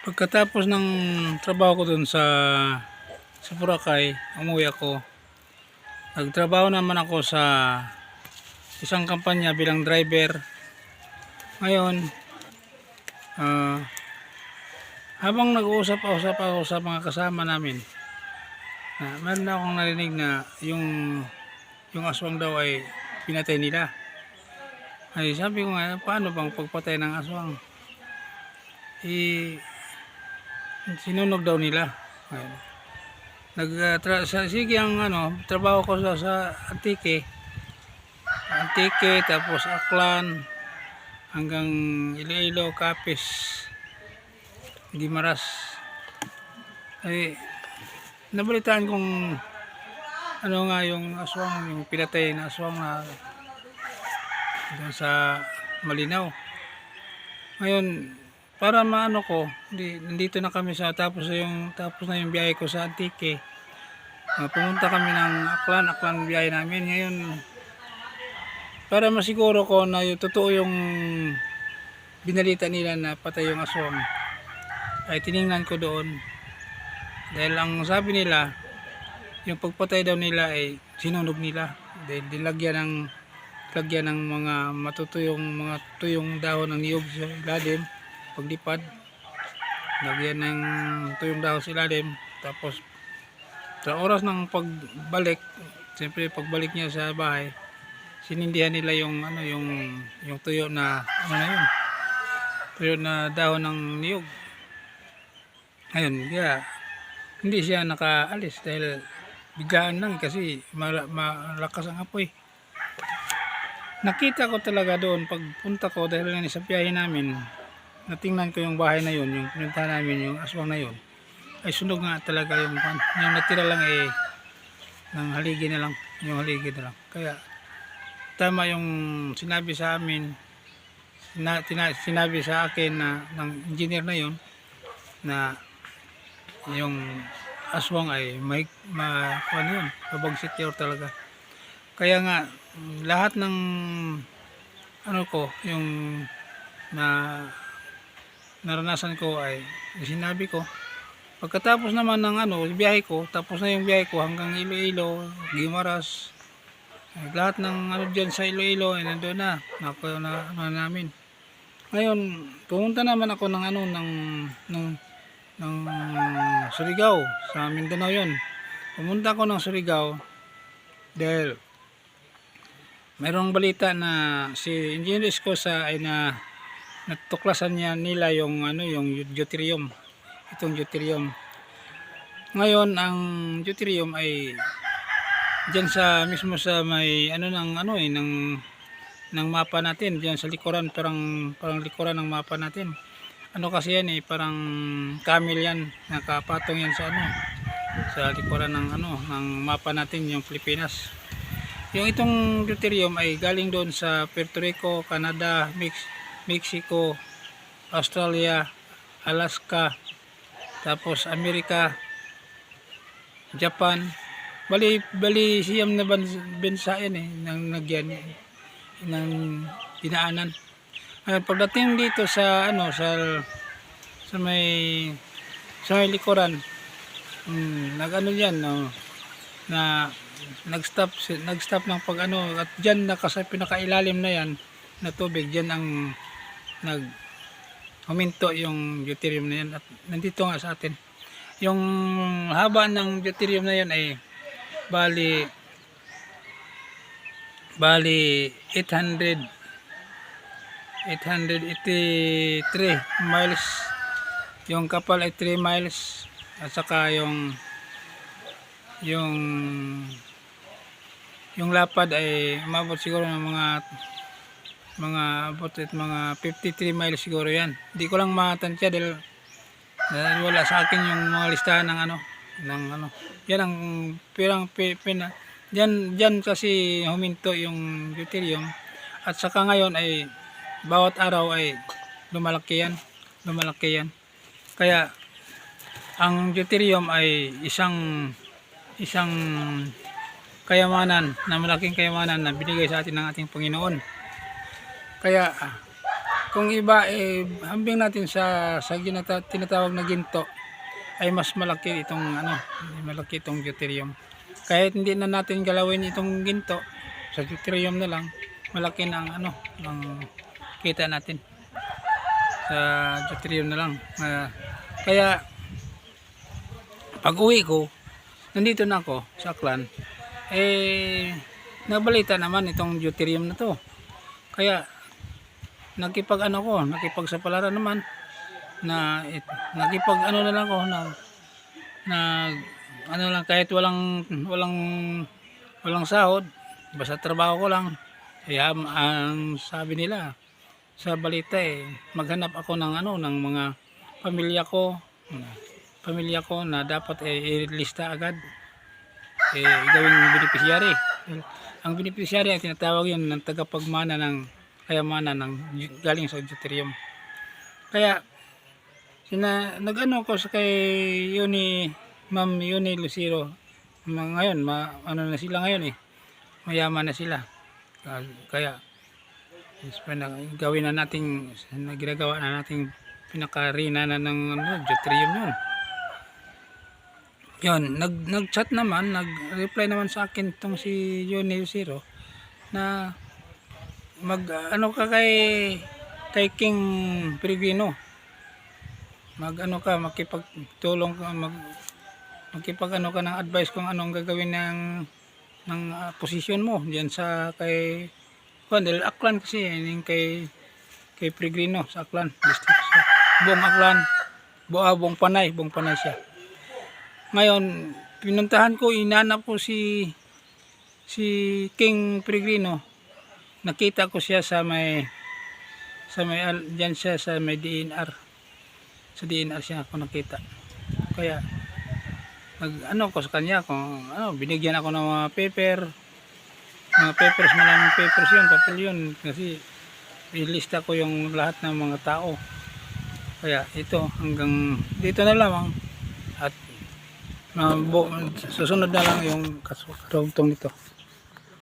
Pagkatapos ng trabaho ko dun sa Boracay, umuwi ako. Nagtrabaho naman ako sa isang kampanya bilang driver. Ngayon, ah, habang nag-uusap-usap ako sa mga kasama namin, meron na akong narinig na yung aswang daw ay pinatay nila. Ay sabi ko nga, paano bang pagpatay ng aswang? Sinunog daw nila. Ayun. Sige ang trabaho ko sa Antique, tapos Aklan, hanggang Iloilo, Capiz, Guimaras. Ay nabalitaan kong yung aswang, yung pinatay na aswang na doon sa Malinaw. Ngayon, para maano ko, nandito na kami tapos na yung biyahe ko sa Antique. Pumunta kami ng Aklan biyahe namin. Ngayon, para masiguro ko na yung totoo yung binalita nila na patay yung aswang, ay tiningnan ko doon. Dahil ang sabi nila, yung pagpatay daw nila ay sinunog nila. Dahil dilagyan ng mga tuyong dahon ng niyog sa ilalim. Paglipad, lagyan ng tuyong dahon sa ilalim. Tapos sa oras ng pagbalik, siyempre pagbalik niya sa bahay, sinindihan nila yung tuyo na tuyo na dahon ng niyog. Ayun, kaya hindi siya nakaalis dahil biglaan lang kasi malakas ang apoy. Nakita ko talaga doon pagpunta ko dahil sa biyahe namin, natingnan ko yung bahay na yun, yung pinuntahan namin, yung aswang na yun, ay sunog nga talaga yung natira lang ng haligi na lang, kaya tama yung sinabi sa amin, sinabi sa akin na ng engineer na yun, na yung aswang ay mabagsit talaga. Kaya nga lahat ng yung naranasan ko ay sinabi ko. Pagkatapos naman ng biyahe ko, tapos na yung biyahe ko hanggang Iloilo, Guimaras, lahat ng diyan sa Iloilo ay nandoon na namin. Ngayon, pumunta naman ako ng Surigao, sa Mindanao yun. Pumunta ako ng Surigao dahil mayroong balita na si Engineer Escosa ay natuklasan nila yung deuterium. Itong deuterium. Ngayon ang deuterium ay diyan mismo sa may ng mapa natin, diyan sa likuran, parang likuran ng mapa natin. Kasi yan parang camel yan, nakapatong yan sa likuran ng mapa natin, yung Pilipinas. Yung itong deuterium ay galing doon sa Puerto Rico, Canada, Mexico, Australia, Alaska, tapos Amerika, Japan. Bali siyam na bansa yan nang ng dinaanan. Pagdating dito sa may likuran, na nag-stop ng at diyan sa pinakailalim na yan na tubig, diyan ang huminto yung deuterium na yan, at nandito nga sa atin. Yung haba ng deuterium na yan ay bali 883 miles. Yung kapal ay 3 miles, at saka yung lapad ay umabot siguro ng mga 53 miles siguro yan. Hindi ko lang matansya dahil wala sa akin yung mga listahan ng yan ang diyan kasi huminto yung deuterium, at saka ngayon ay bawat araw ay lumalaki yan. Kaya ang deuterium ay isang malaking kayamanan na binigay sa atin ng ating Panginoon. Kaya kung iba hambing natin sa tinatawag na ginto ay mas malaki itong malaki itong deuterium. Kahit hindi na natin galawin itong ginto, sa deuterium na lang malaki na ang kita natin. Sa deuterium na lang. Kaya pag uwi ko, nandito na ako sa Aklan, nabalita naman itong deuterium na to. Kaya nakipagsapalaran naman na na lang ako na lang kahit walang sahod, basta trabaho ko lang. Kaya ang sabi nila sa balita maghanap ako ng ng mga pamilya ko na dapat ilista agad, gawing beneficiary. Ang beneficiary ay tinatawag yun ng tagapagmana ng kayamanan galing sa deuterium. Kaya nag-ano ko sa kay Ma'am Yuni Lucero. Ngayon na sila ngayon mayaman na sila. Kaya gawin na nating ginagawa na nating pinakarina na ng deuterium yun. Yun, nag-chat naman, nag-reply naman sa akin tong si Yuni Lucero na ka kay King Peregrino. Makipagtulong ka, makipag ka ng advice kung anong gagawin ng posisyon mo diyan sa kay dahil Aklan kasi yung kay Peregrino sa Aklan district, sa buong Aklan, buong Panay siya. Ngayon pinuntahan ko, inanap ko si King Peregrino. Nakita ko siya sa may diyan siya sa may DNR. Sa DNR siya ako nakita. Kaya ko sa kanya kung binigyan ako ng mga papers, maraming papers yun, papel yun, kasi ilista ko yung lahat ng mga tao. Kaya ito, hanggang dito na lamang, at susunod na lang yung katugtong nito.